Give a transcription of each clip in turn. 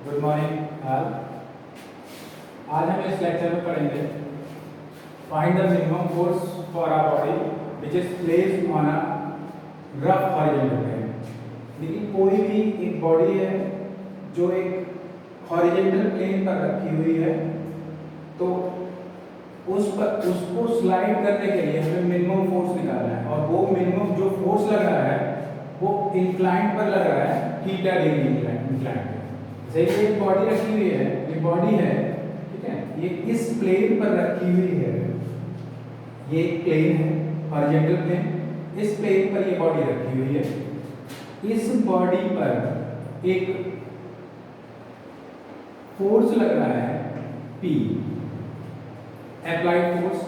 Good morning all. आज हम इस लेक्चर में पढ़ेंगे find the minimum force for a body which is placed on a rough horizontal plane. देखिए कोई भी एक बॉडी है जो एक हॉरिजॉन्टल प्लेन पर रखी हुई है, तो उसको स्लाइड करने के लिए हमें मिनिमम फोर्स निकालना है, और वो मिनिमम जो फोर्स लग रहा है वो इंक्लाइन पर लग रहा है, थीटा डिग्री इंक्लाइन पे। जैसे एक बॉडी रखी हुई है, ये बॉडी है, ठीक है, ये इस प्लेन पर रखी हुई है, ये एक प्लेन है हॉरिजॉन्टल प्लेन, इस प्लेन पर ये बॉडी रखी हुई है। इस बॉडी पर एक फोर्स लग रहा है P, अप्लाइड फोर्स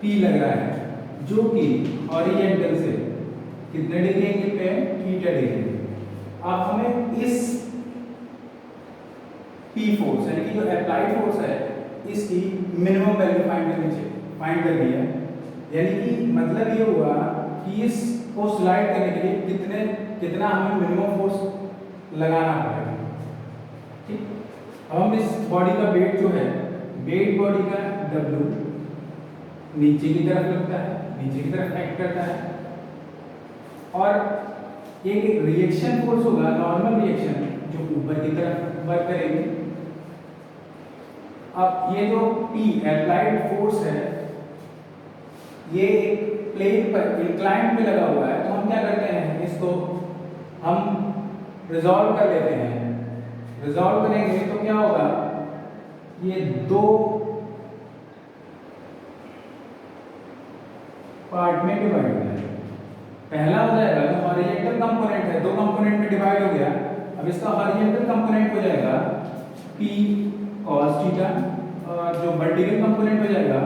P लग रहा है, जो कि हॉरिजॉन्टल से कितने डिग्री एंगल पे है, थीटा डिग्री। अब हमें इस P फोर्स यानी कि जो अप्लाइड फोर्स है इसकी मिनिमम वैल्यू फाइंड करनी है। यानी कि मतलब ये हुआ कि इसको स्लाइड करने के लिए कितना हमें मिनिमम फोर्स लगाना पड़ेगा। ठीक, अब हम इस बॉडी का वेट जो है, वेट बॉडी का W नीचे की तरफ लगता है, नीचे की तरफ एक्ट करता है, और एक रिएक्शन फोर्स होगा, नॉर्मल रिएक्शन, जो ऊपर की तरफ वर्क करेगी। अब ये जो P अप्लाइड फोर्स है, ये एक प्लेन पर इंक्लाइन पे लगा हुआ है, तो हम क्या करते हैं, इसको हम रिजॉल्व कर लेते हैं। रिजॉल्व करेंगे तो क्या होगा, ये दो पार्ट में डिवाइड हो जाएगा। पहला हो जाएगा जो हॉरिजॉन्टल कंपोनेंट है, दो कंपोनेंट में डिवाइड हो गया। अब इसका हॉरिजॉन्टल कंपोनेंट हो जाएगा P cos थीटा, और जो वर्टिकल कंपोनेंट हो जाएगा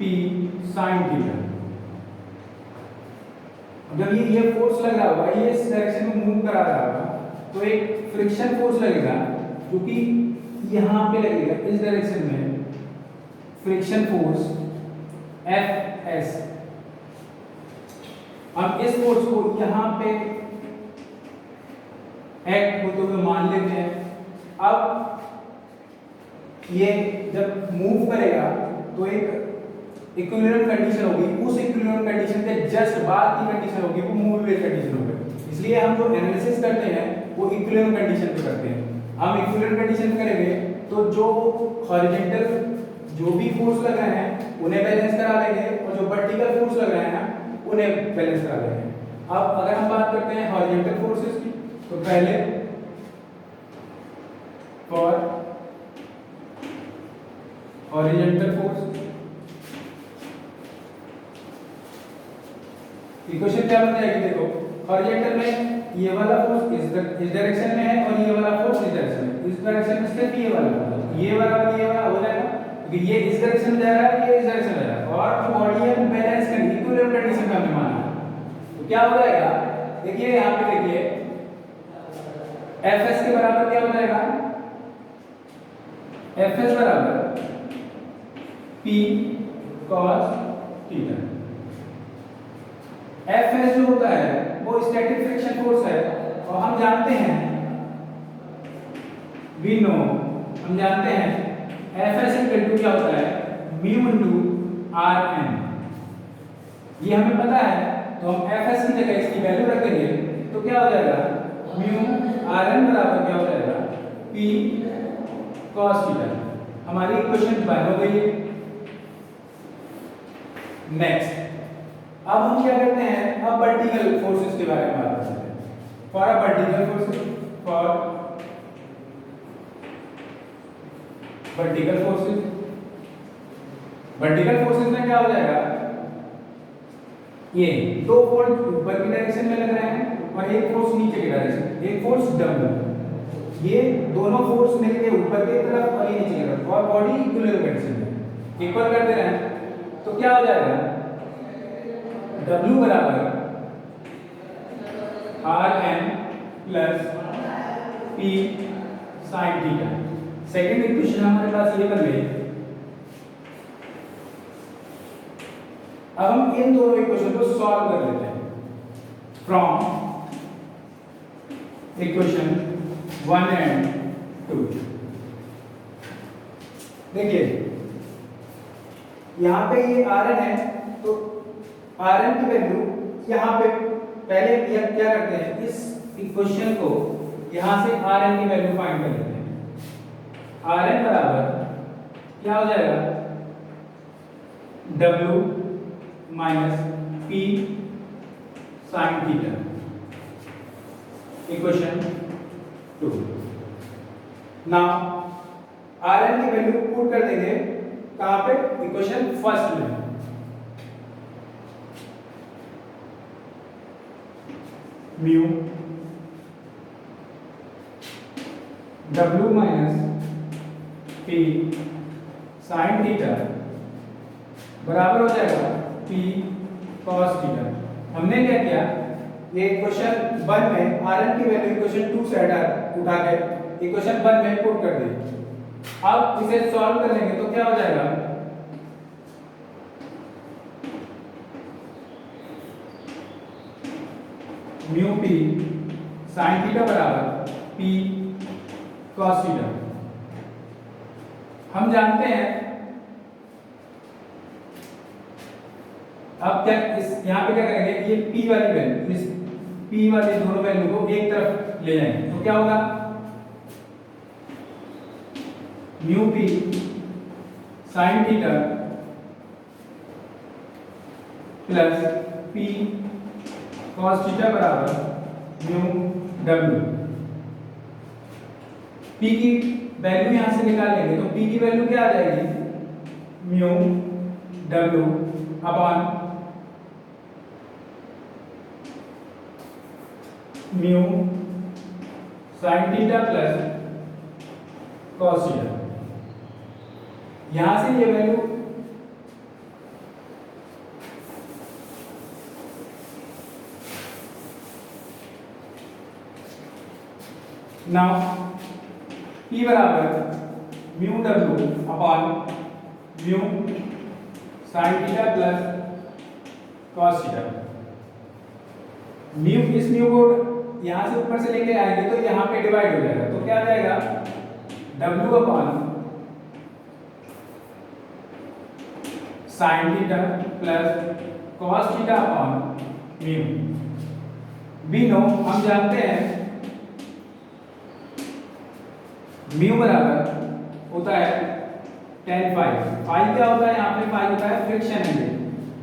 P sin थीटा। जब ये फोर्स लग रहा होगा, ये इस डायरेक्शन में मूव करा रहा होगा, तो एक फ्रिक्शन फोर्स लगेगा जो कि यहाँ पे लगेगा, इस डायरेक्शन में फ्रिक्शन फोर्स Fs। अब इस फोर्स को यहाँ पे एक्ट होते हुए मान लेते हैं। अब ये जब मूव करेगा तो एक इक्विलिब्रियम कंडीशन होगी, उस इक्विलिब्रियम कंडीशन के जस्ट बाद की कंडीशन होगी वो मूवेबल कंडीशन होगी। इसलिए हम जो एनालिसिस करते हैं वो इक्विलिब्रियम कंडीशन पे करते हैं। हम इक्विलिब्रियम कंडीशन पे करेंगे तो जो हॉरिजॉन्टल जो भी फोर्स लग रहे हैं उन्हें बैलेंस करा लेंगे, और जो वर्टिकल फोर्स लग रहे हैं उन्हें बैलेंस करा लेंगे। अब अगर हम बात करते हैं हॉरिजॉन्टल फोर्सेस की, तो पहले फॉर हॉरिजॉन्टल फोर्स इक्वेशन क्या बन जाएगी, देखो हॉरिजॉन्टल में ये वाला फोर्स इस डायरेक्शन में है, और ये वाला फोर्स इस डायरेक्शन में, इस डायरेक्शन में सिर्फ ये वाला हो जाएगा, क्योंकि ये इस डायरेक्शन में जा रहा है, ये इस डायरेक्शन में जा रहा है, और जो बॉडी है बैलेंस करनी, इक्विलिब्रियम कंडीशन में हमने माना है। तो क्या हो जाएगा, देखिए यहाँ पे देखिए Fs के बराबर क्या हो जाएगा, Fs बराबर P cos थीटा। Fs जो होता है वो स्टैटिक फ्रिक्शन फोर्स है, और हम जानते हैं हम जानते हैं Fs इक्वल टू क्या होता है, म्यू इनटू Rn। ये हमें पता है, तो हम Fs की जगह इसकी वैल्यू रखेंगे तो क्या हो जाएगा, म्यू Rn बराबर क्या हो जाएगा, P cos थीटा। हमारी इक्वेशन बन हो गई है। नेक्स्ट, अब हम क्या करते हैं, अब वर्टिकल फोर्सेस के बारे में बात करते हैं। For a vertical forces, for vertical forces में क्या हो जाएगा, ये दो फोर्स ऊपर की डायरेक्शन में लग रहे हैं और एक फोर्स नीचे की डायरेक्शन, एक फोर्स W। ये दोनों फोर्स मिलके ऊपर की तरफ और ये नीचे की तरफ, और बॉडी इक्विलिब्रियम कंडीशन में इक्वल करते रहें तो क्या हो जाएगा, W बराबर Rn plus P sin theta. Second equation हमारे पास ये बन गई। अब हम इन दोनों इक्वेशन को सॉल्व कर लेते हैं। From equation 1 and 2। देखिए यहाँ पे ये Rn है, तो Rn की वैल्यू यहाँ पे पहले क्या करते हैं, इस इक्वेशन को यहाँ से Rn की वैल्यू फाइंड कर लेते हैं। Rn बराबर क्या हो जाएगा, W minus P sine theta, equation 2। Now Rn की वैल्यू पुट कर देंगे कहाँ पे, इक्वेशन फर्स्ट में। Mu W minus P sine theta बराबर हो जाएगा P cos थीटा। हमने क्या किया, ये इक्वेशन 1 में Rn की वैल्यू इक्वेशन 2 से उठा के इक्वेशन 1 में पुट कर दी। अब इसे सॉल्व कर लेंगे तो क्या हो जाएगा, म्यू P साइन थीटा बराबर P cos थीटा। हम जानते हैं, अब क्या इस यहाँ पे क्या करेंगे, ये P वाली वैल्यू, इस P वाली दोनों वैल्यू को एक तरफ ले जाएंगे तो क्या होगा, mu P sign theta plus P cos theta बराबर म्यू W। P की वैल्यू यहां से निकाल लेंगे तो P की वैल्यू क्या आ जाएगी, mu W upon mu sign theta plus cos theta. यहां से ये वैल्यू नाउ P बराबर mu W upon mu sign theta plus cos theta. Mu, इस म्यू को यहां से ऊपर से लेके आएंगे तो यहां पे डिवाइड हो जाएगा तो क्या आ जाएगा, W upon sine theta plus cos theta upon mu. We know, हम जानते हैं म्यू बराबर होता है tan फाई। फाई क्या होता है, यहाँ पे फाई होता है फ्रिक्शन एंगल,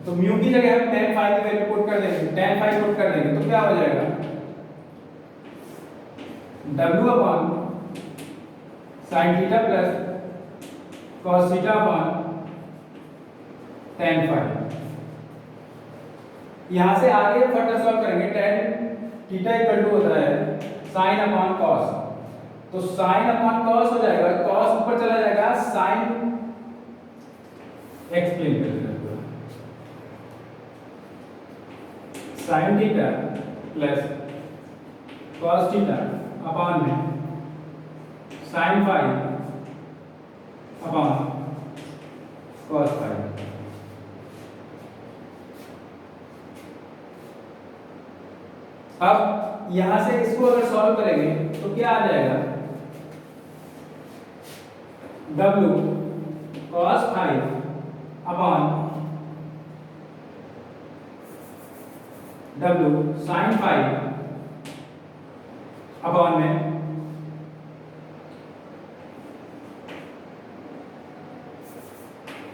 तो म्यू की जगह हम tan फाई की वैल्यू पुट कर देंगे, tan फाई पुट कर देंगे तो क्या हो जाएगा, W upon sine theta plus cos theta upon tan phi. यहां से आगे फर्दर सॉल्व करेंगे, tan थीटा इक्वल टू होता है साइन अपॉन cos, तो साइन अपॉन cos हो जाएगा, cos ऊपर चला जाएगा, साइन एक्सप्लेन कर देते हैं, sine theta plus cos theta upon में sine phi upon cos phi. अब यहां से इसको अगर सॉल्व करेंगे तो क्या आ जाएगा, W cos phi upon W sin phi upon में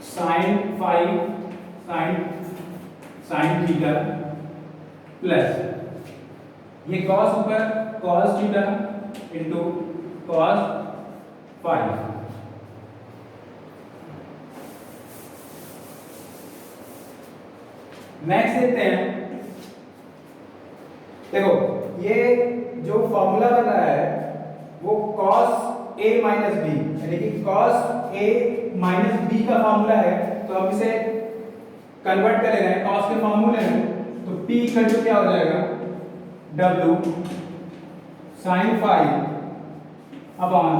sin phi sin theta plus ये cos ऊपर cos theta into cos phi. Next देखते हैं, देखो ये जो फॉर्मूला बन रहा है वो cos a माइनस बी, यानी कि cos a माइनस बी का फॉर्मूला है, तो हम इसे कन्वर्ट कर ले रहे हैं cos के फॉर्मूले में, तो p इक्वल टू क्या हो जाएगा, W sin phi upon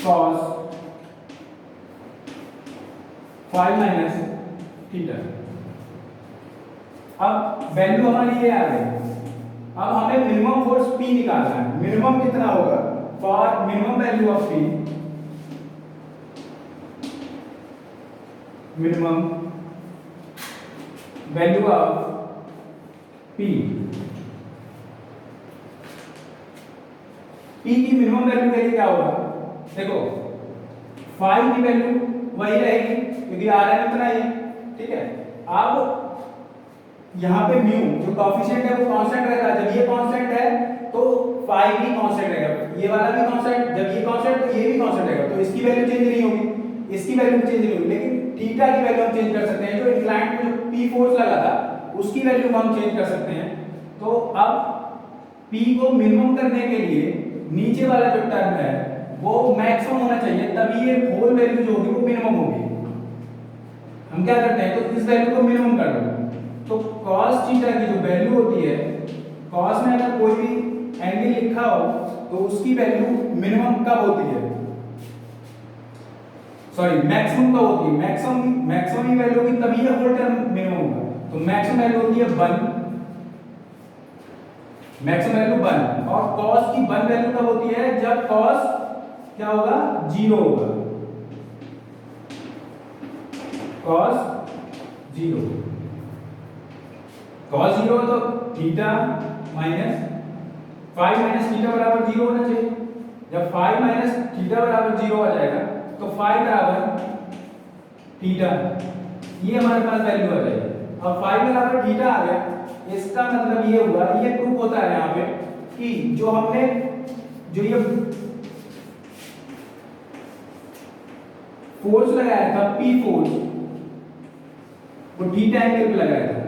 cos phi minus theta. अब वैल्यू हमारी ये आ गई, अब हमें मिनिमम फोर्स P निकालना है। मिनिमम कितना होगा, for minimum value of P, minimum value of P, P की मिनिमम वैल्यू के लिए क्या होगा, देखो फाई की वैल्यू वही रहेगी क्योंकि आर एन इतना ही, ठीक है। अब यहाँ पे म्यू जो कॉफिशिएंट है वो कांस्टेंट रहता है, जब ये कांस्टेंट है तो फाई भी कांस्टेंट रहेगा, ये वाला भी कांस्टेंट, जब ये कांस्टेंट तो ये भी कांस्टेंट रहेगा, तो इसकी वैल्यू चेंज नहीं होगी, इसकी वैल्यू चेंज नहीं होगी, लेकिन थीटा की वैल्यू हम चेंज कर सकते हैं, जो इंक्लाइंड पे जो पी फोर्स लगा था उसकी वैल्यू हम चेंज कर सकते हैं। तो अब P को मिनिमम करने के लिए नीचे वाला जो टर्म है वो मैक्सिमम होना चाहिए, तभी ये होल वैल्यू जो होगी वो मिनिमम होगी। हम क्या करते हैं, तो इस वैल्यू को मिनिमम कर दो, तो cos थीटा की जो वैल्यू होती है, cos में अगर कोई भी एंगल लिखा हो तो उसकी वैल्यू मिनिमम कब होती है, सॉरी मैक्सिमम कब होती है, मैक्सिमम ही वैल्यू होगी तभी ये होल टर्म मिनिमम होगा। तो मैक्सिमम वैल्यू होती है 1, मैक्सिमम वैल्यू 1, और cos की 1 वैल्यू कब होती है, जब cos क्या होगा, 0 होगा, cos 0, cos 0 तो theta minus phi minus theta बराबर 0 होना चाहिए। जब फाई माइनस थीटा बराबर 0 आ जाएगा तो फाई बराबर थीटा, ये हमारे पास वैल्यू आ जाएगी। अब फाई बराबर थीटा आ गया, इसका मतलब ये हुआ, ये प्रूफ होता है यहाँ पे कि जो हमने जो ये फोर्स लगाया था पी फोर्स, वो थीटा एंगल पे लगाया था।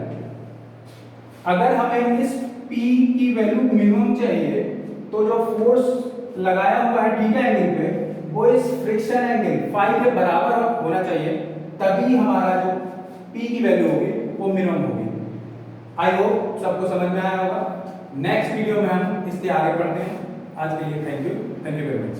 अगर हमें इस P की वैल्यू मिनिमम चाहिए तो जो फोर्स लगाया हुआ है थीटा एंगल पे वो इस फ्रिक्शन एंगल फाई के बराबर होना चाहिए, तभी हमारा जो P की वैल्यू होगी वो मिनिमम होगी। आई होप सबको समझ में आया होगा। नेक्स्ट वीडियो में हम इससे आगे बढ़ते हैं। आज के लिए थैंक यू वेरी मच।